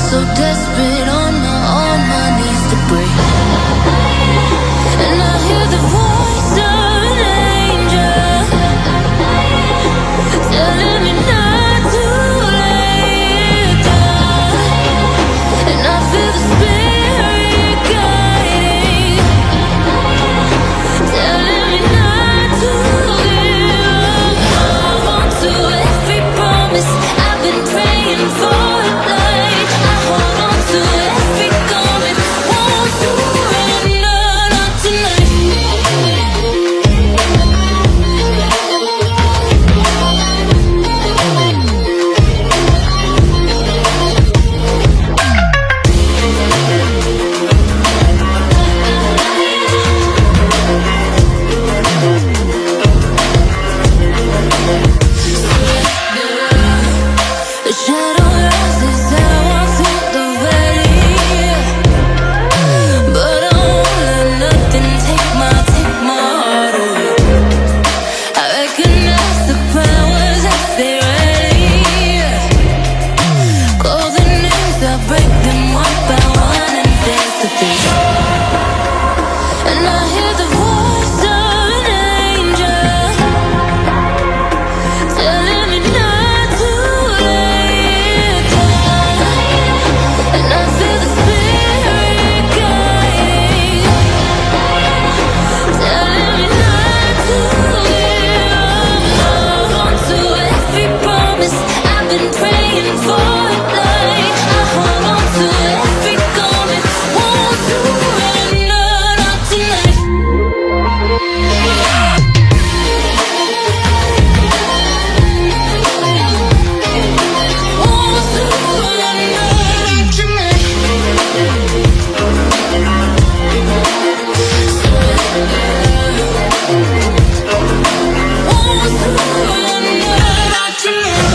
so desperate on my knees to break. And I hear the voice of an angel telling me not to lay it down. And I feel the spirit guiding, telling me not to give up. Hold on to every promise I've been praying for tonight. I hold on to every garment, won't surrender, not tonight. The shadow rises, I walk through the valley, but I won't let nothing take my heart away. I recognize the powers as they ready, call the names, I break them one by one and dance the beat. And I hear the voice of an angel telling me not to lay it down. And I feel the spirit guiding, telling me not to give up. Hold on to every promise I've been praying for tonight. I hold on to every garment, won't surrender, not tonight. Won't surrender, not tonight. Won't surrender, not tonight.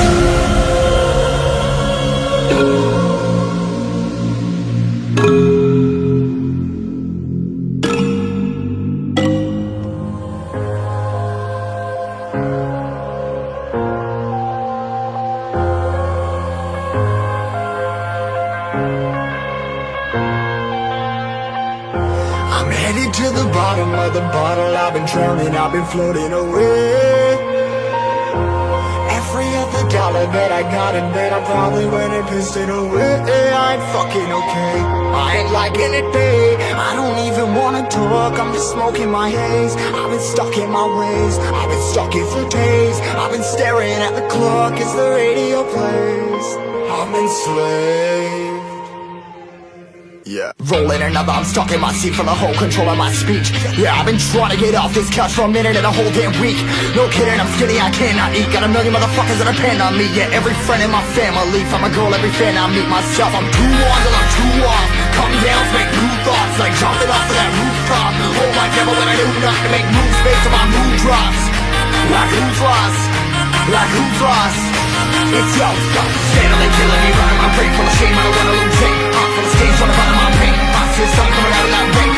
I'm headed to the bottom of the bottle. I've been drowning, I've been floating away. Every other dollar that I got in bed, I probably went and pissed it away. I ain't fucking okay, I ain't liking it, babe. I don't even wanna talk, I'm just smoking my haze. I've been stuck in my ways, I've been stuck here for days. I've been staring at the clock as the radio plays. I'm enslaved. Yeah. Rolling another, I'm stuck in my seat for the whole control of my speech. Yeah, I've been trying to get off this couch for a minute and a whole damn week. No kidding, I'm skinny, I cannot eat. Got a million motherfuckers that depend on me. Yeah, every friend in my family. From a girl, every fan I meet myself. I'm too on till I'm too off. Come down, make new thoughts, like jumping off of that rooftop. Hold my devil when I do nothing to make moves based on my mood drops. Like who's lost? Like who's lost? It's yo, steadily killing me, running my brain full of shame. I don't wanna lose it. Full of stage, trying to run my pain. I see the sun coming out of that rain.